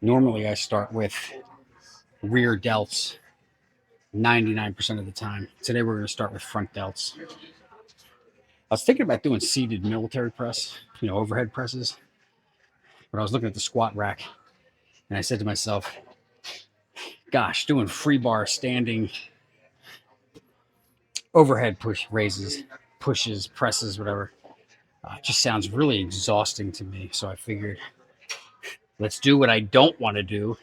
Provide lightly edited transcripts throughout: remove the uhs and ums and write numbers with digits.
Normally, I start with rear delts 99% of the time. Today, we're going to start with front delts. I was thinking about doing seated military press, overhead presses, but I was looking at the squat rack and I said to myself, gosh, doing free bar standing overhead push raises, pushes, presses, whatever, just sounds really exhausting to me. So I figured, let's do what I don't want to do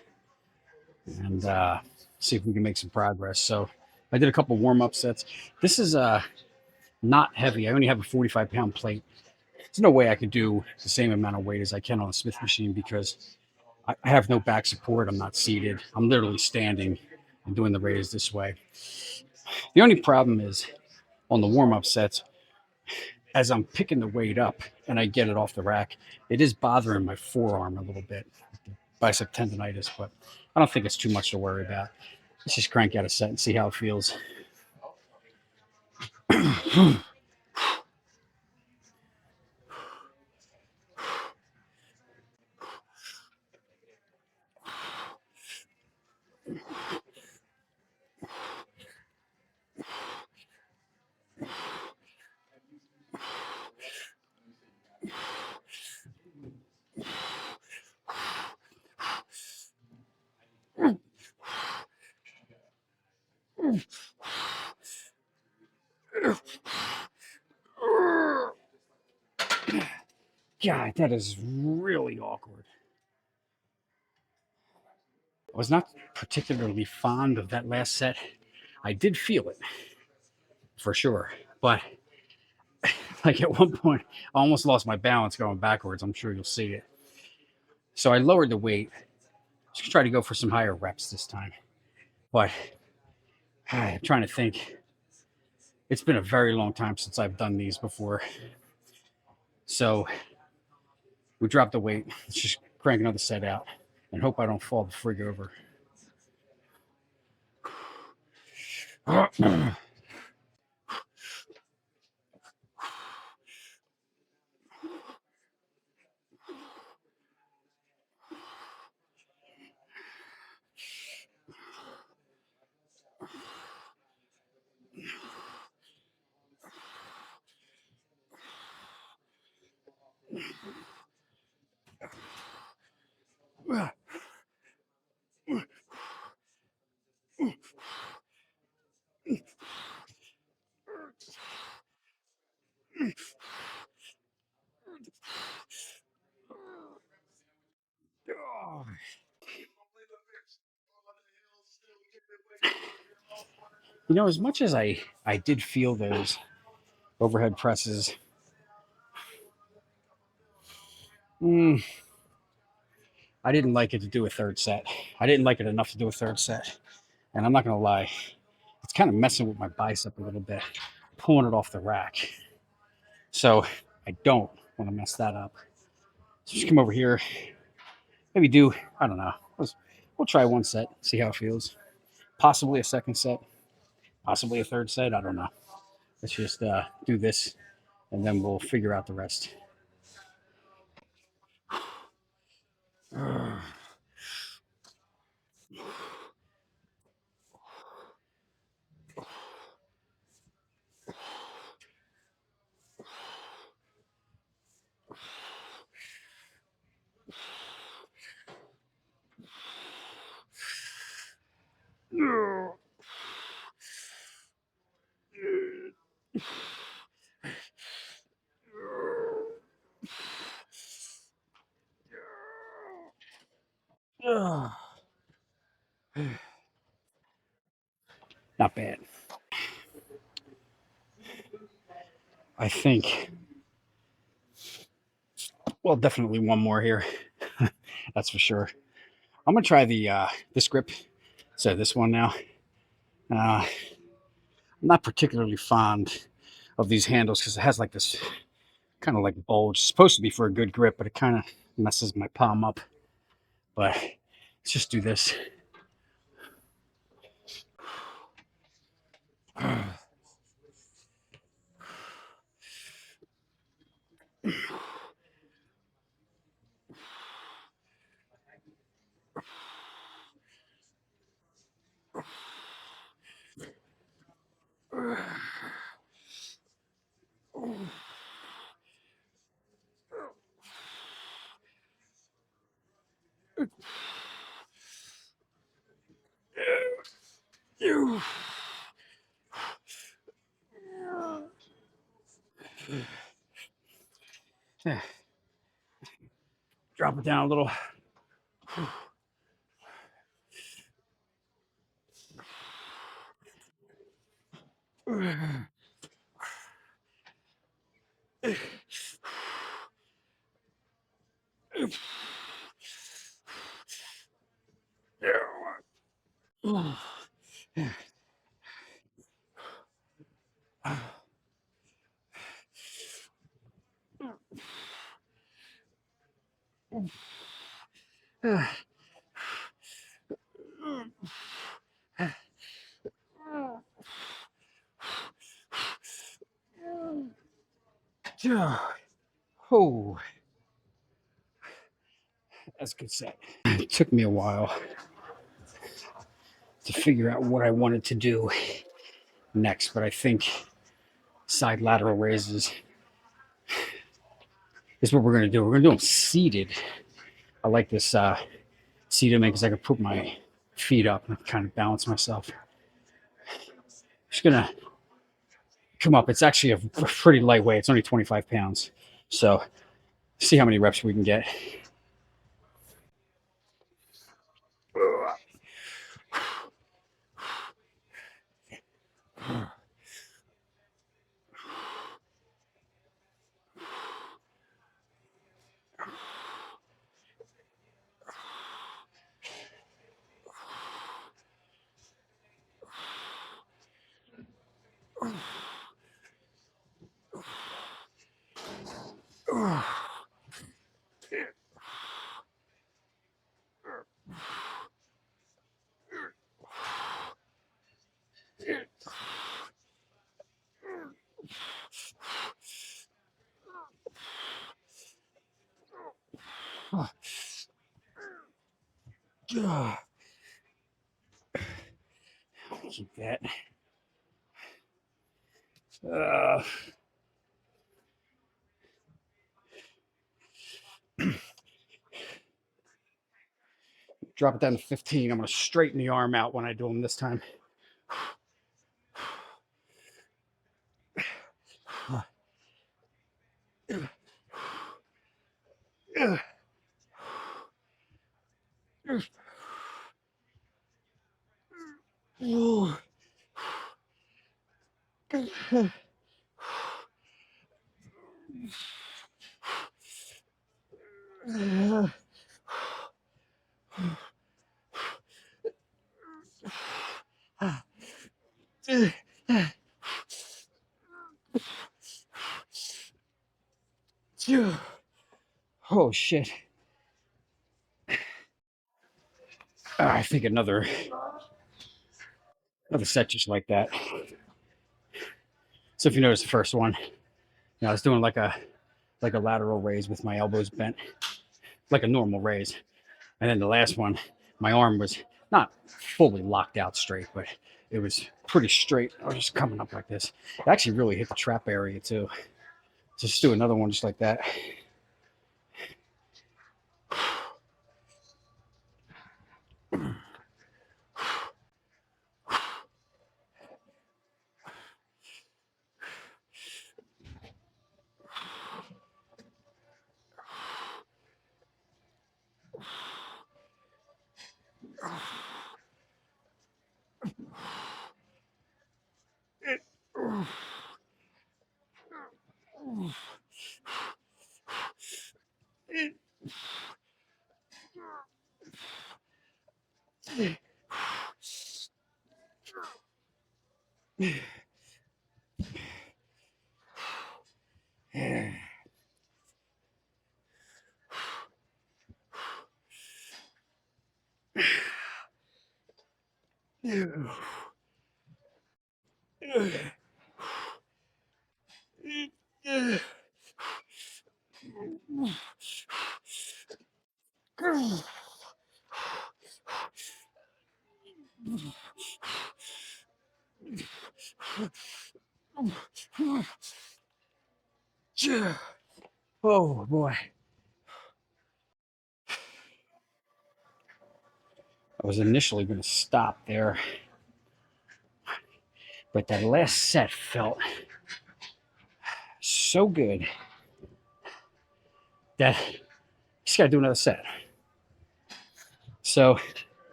and see if we can make some progress. So I did a couple warm up sets. This is not heavy. I only have a 45-pound plate. There's no way I could do the same amount of weight as I can on a Smith machine because I have no back support. I'm not seated. I'm literally standing and doing the raise this way. The only problem is on the warm up sets, as I'm picking the weight up and I get it off the rack, it is bothering my forearm a little bit, bicep tendonitis, but I don't think it's too much to worry about. Let's just crank out a set and see how it feels. God, that is really awkward. I was not particularly fond of that last set. I did feel it for sure, but like at one point, I almost lost my balance going backwards. I'm sure you'll see it. So I lowered the weight. Just try to go for some higher reps this time. But I'm trying to think. It's been a very long time since I've done these before. So we dropped the weight. Let's just crank another set out and hope I don't fall the frig over. As much as I did feel those overhead presses, mm, I didn't like it to do a third set. I didn't like it enough to do a third set. And I'm not going to lie, it's kind of messing with my bicep a little bit, pulling it off the rack. So I don't want to mess that up. So just come over here, maybe do, I don't know, we'll try one set, see how it feels. Possibly a second set, possibly a third set. I don't know. Let's just do this and then we'll figure out the rest. Not bad. I think, well, definitely one more here. That's for sure. I'm gonna try this grip. So this one now. I'm not particularly fond of these handles because it has like this kind of like bulge. It's supposed to be for a good grip, but it kind of messes my palm up. But let's just do this. Yeah. Drop it down a little. Oh, that's a good set. It took me a while to figure out what I wanted to do next, but I think side lateral raises is what we're going to do. We're going to do them seated. I like this seated because I can put my feet up and kind of balance myself. Just going to come up. It's actually a pretty lightweight. It's only 25 pounds. So see how many reps we can get. Keep that. Drop it down to 15. I'm going to straighten the arm out when I do them this time. Oh shit. I think another set just like that. So if you notice the first one, I was doing like a lateral raise with my elbows bent, like a normal raise. And then the last one, my arm was not fully locked out straight, but it was pretty straight. I was just coming up like this. It actually really hit the trap area too. Just do another one just like that. Oh boy. I was initially going to stop there, but that last set felt so good that he's got to do another set. So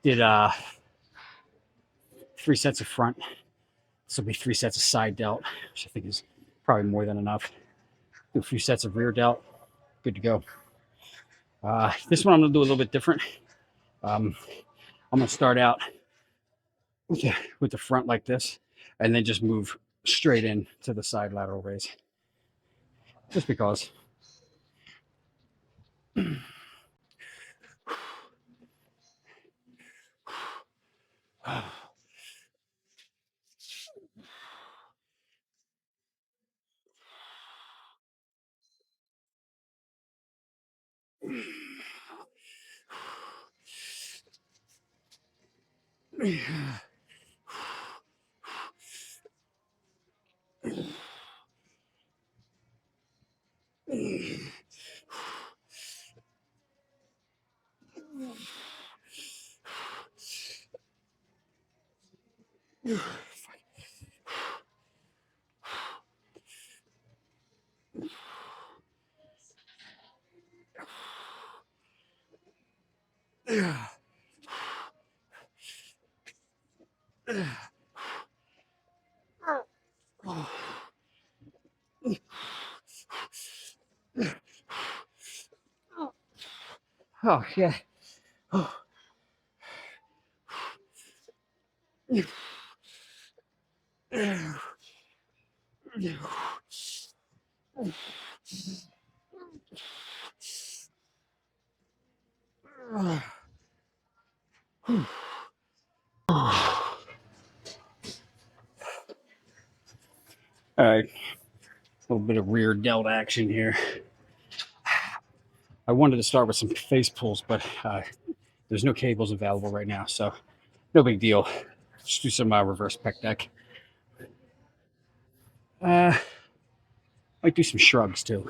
did 3 sets of front. This will be 3 sets of side delt, which I think is probably more than enough. Do a few sets of rear delt. Good to go. This one I'm going to do a little bit different. I'm going to start out with the front like this, and then just move straight in to the side lateral raise. Just because. Oh, yeah. All right, a little bit of rear delt action here. I wanted to start with some face pulls, but there's no cables available right now, so no big deal. Just do some reverse pec deck. Might do some shrugs too.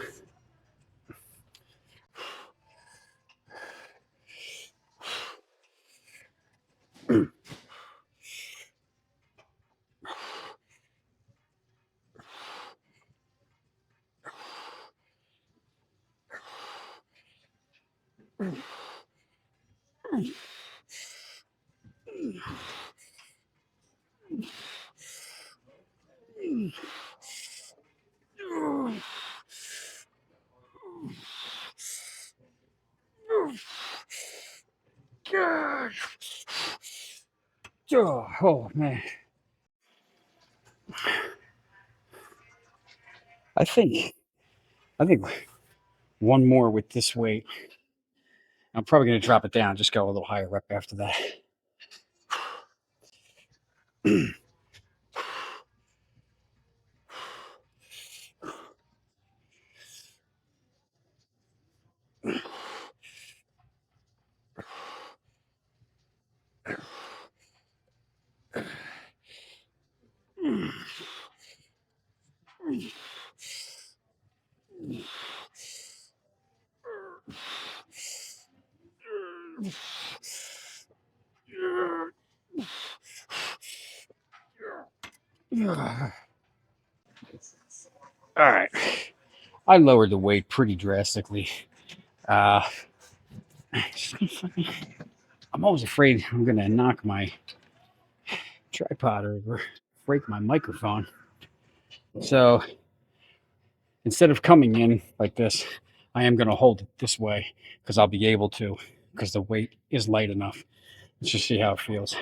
Oh man. I think one more with this weight. I'm probably going to drop it down, just go a little higher rep after that. All right. I lowered the weight pretty drastically. I'm always afraid I'm going to knock my tripod over, break my microphone. So instead of coming in like this, I am going to hold it this way because I'll be able to, because the weight is light enough. Let's just see how it feels.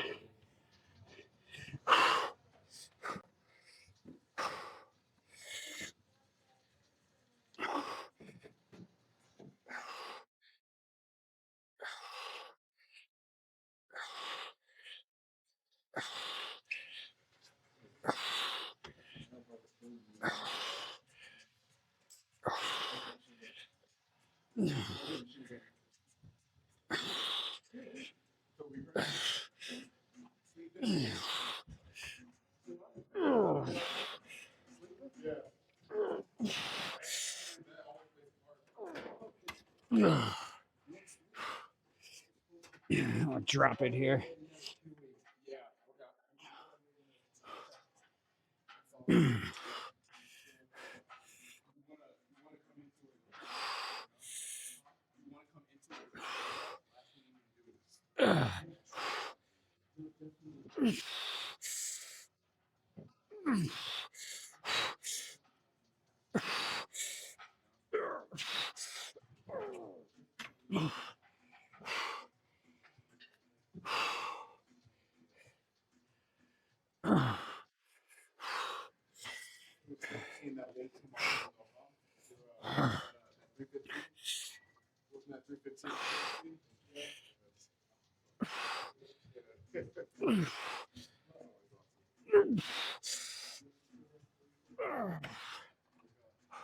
I'll drop it here.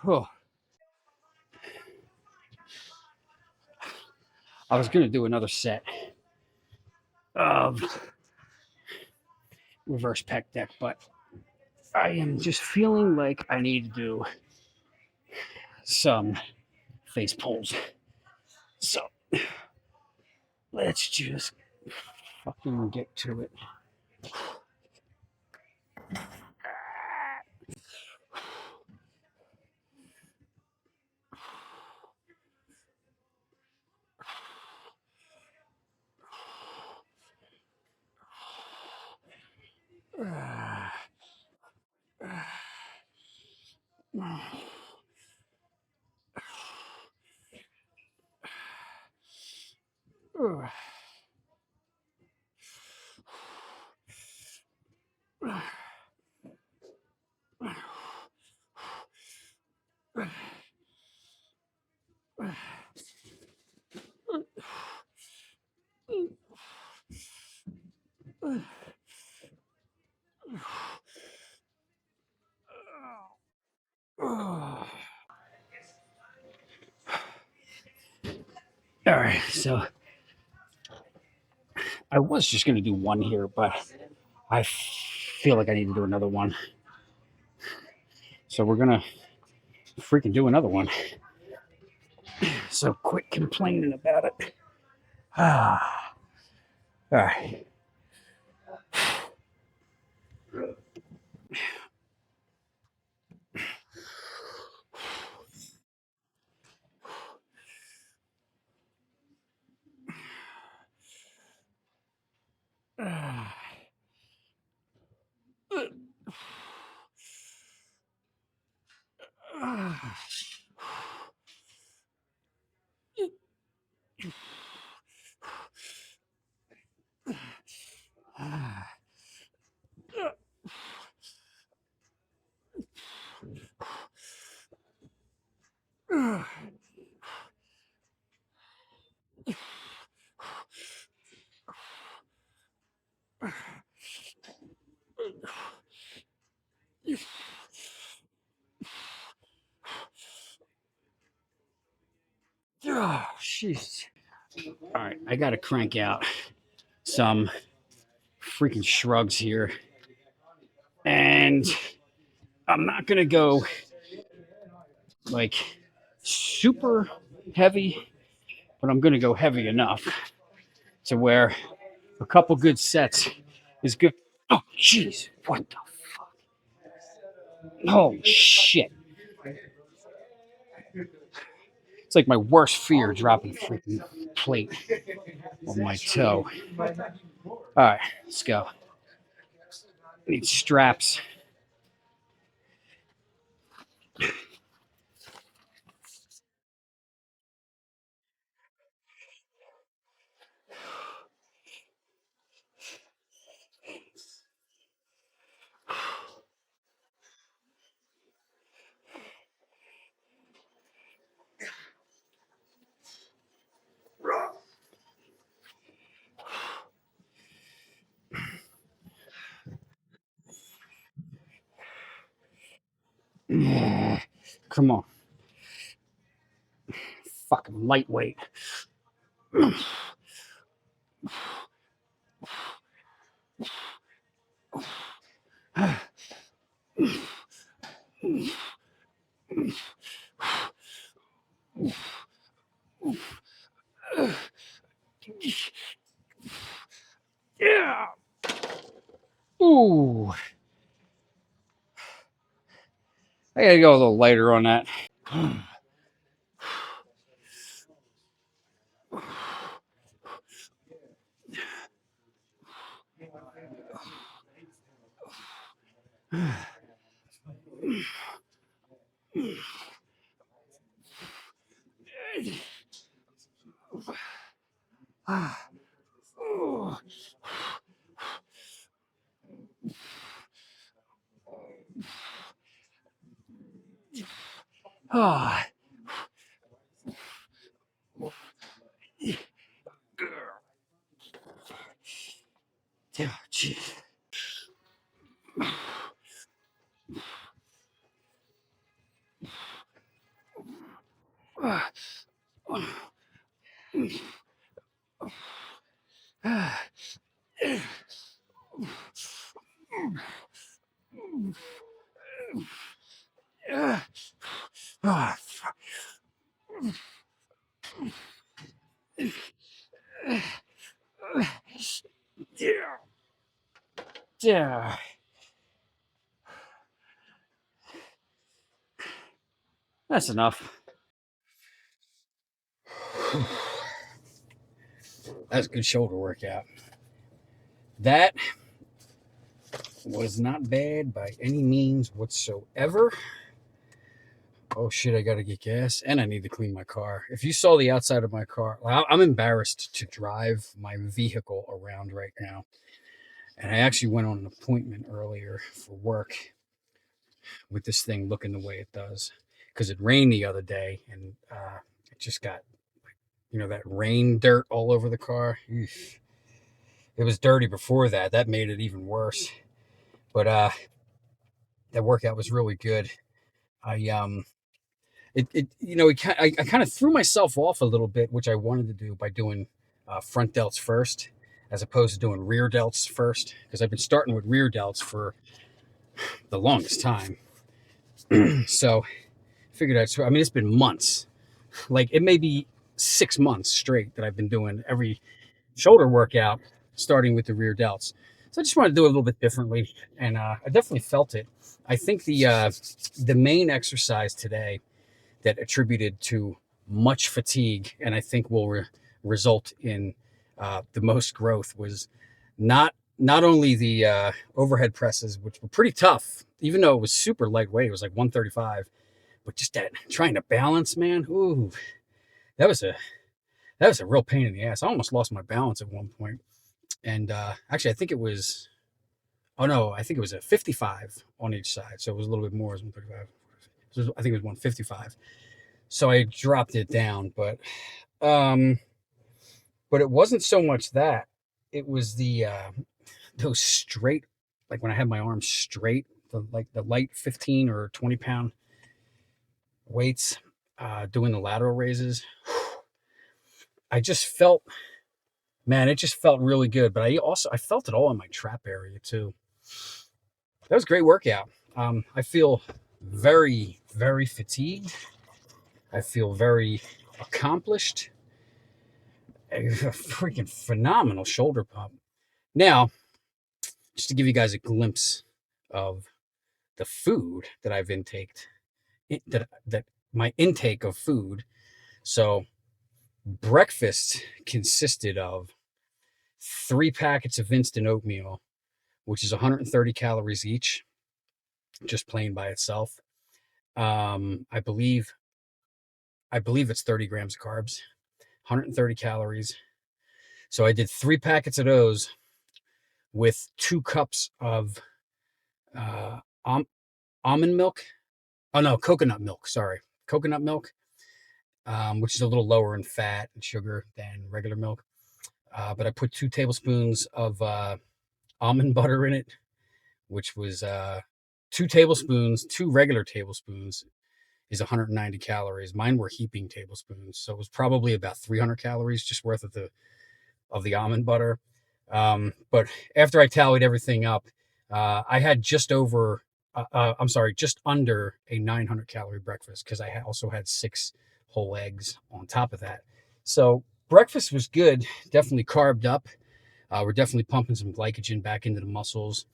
Oh, I was gonna do another set of reverse pec deck, but I am just feeling like I need to do some face pulls. So let's just fucking get to it. All right, so I was just gonna do one here, but I feel like I need to do another one. So we're gonna freaking do another one. So quit complaining about it. Ah, all right. Oh, jeez. All right, I got to crank out some freaking shrugs here. And I'm not going to go like super heavy, but I'm going to go heavy enough to where a couple good sets is good. Oh, jeez. What the? Oh, shit. It's like my worst fear dropping a freaking plate on my toe. All right, let's go. I need straps. Come on. Fucking lightweight. Yeah. Ooh. I gotta go a little lighter on that. Ah, gee. Ah, yeah, yeah. That's enough. That's a good shoulder workout. That was not bad by any means whatsoever. Oh shit, I gotta get gas and I need to clean my car. If you saw the outside of my car, well, I'm embarrassed to drive my vehicle around right now. And I actually went on an appointment earlier for work with this thing looking the way it does because it rained the other day and it just got, that rain dirt all over the car. Eesh. It was dirty before that. That made it even worse. But that workout was really good. I I kind of threw myself off a little bit, which I wanted to do by doing front delts first, as opposed to doing rear delts first, because I've been starting with rear delts for the longest time. So I figured I mean, it's been months, like it may be 6 months straight that I've been doing every shoulder workout starting with the rear delts. So I just wanted to do it a little bit differently, and I definitely felt it. I think the main exercise today that attributed to much fatigue, and I think will result in the most growth, was not only the overhead presses, which were pretty tough, even though it was super lightweight. It was like 135, but just that trying to balance, man. Ooh, that was a that was a real pain in the ass. I almost lost my balance at one point, and actually, I think it was. Oh no, I think it was a 55 on each side, so it was a little bit more. It was 135. So I think it was 155. So I dropped it down, um, but it wasn't so much that. It was the those straight, like when I had my arms straight, the light 15 or 20 pound weights, doing the lateral raises. I just felt, man, it just felt really good. But I felt it all in my trap area too. That was a great workout. I feel very, very fatigued. I feel very accomplished. A freaking phenomenal shoulder pump. Now, just to give you guys a glimpse of the food that I've intaked, that my intake of food. So, breakfast consisted of 3 packets of instant oatmeal, which is 130 calories each, just plain by itself. I believe it's 30 grams of carbs, 130 calories. So I did 3 packets of those with 2 cups of uh, almond milk. Oh no, coconut milk. Sorry, coconut milk, which is a little lower in fat and sugar than regular milk. But I put 2 tablespoons of almond butter in it, which was 2 tablespoons. 2 regular tablespoons is 190 calories. Mine were heaping tablespoons, so it was probably about 300 calories just worth of the almond butter. But after I tallied everything up, I had I'm sorry, just under a 900 calorie breakfast because I also had 6 whole eggs on top of that. So breakfast was good, definitely carved up. We're definitely pumping some glycogen back into the muscles,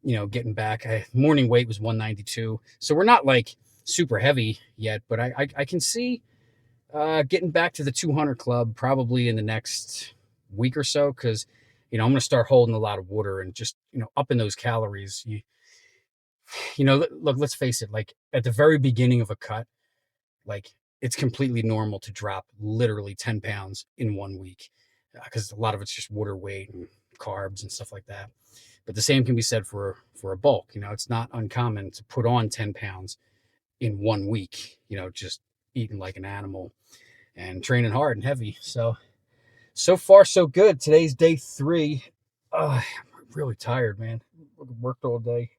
getting back. Morning weight was 192. So we're not like super heavy yet, but I can see getting back to the 200 club probably in the next week or so because I'm going to start holding a lot of water and just upping those calories. look, let's face it, like at the very beginning of a cut, like it's completely normal to drop literally 10 pounds in 1 week because a lot of it's just water weight and carbs and stuff like that. But the same can be said for a bulk. It's not uncommon to put on 10 pounds in 1 week, just eating like an animal and training hard and heavy. So far, so good. Today's day 3. I'm really tired, man. Worked all day.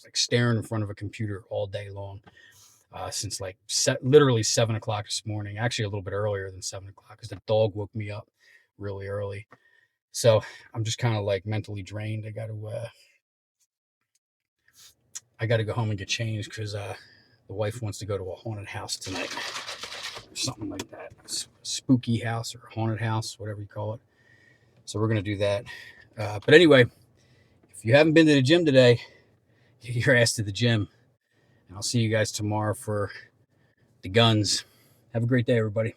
Like staring in front of a computer all day long since like literally 7 o'clock this morning. Actually, a little bit earlier than 7 o'clock because the dog woke me up really early. So I'm just kind of like mentally drained. I got to go home and get changed because the wife wants to go to a haunted house tonight, or something like that. Spooky house or haunted house, whatever you call it. So we're gonna do that. But anyway, if you haven't been to the gym today, get your ass to the gym. And I'll see you guys tomorrow for the guns. Have a great day, everybody.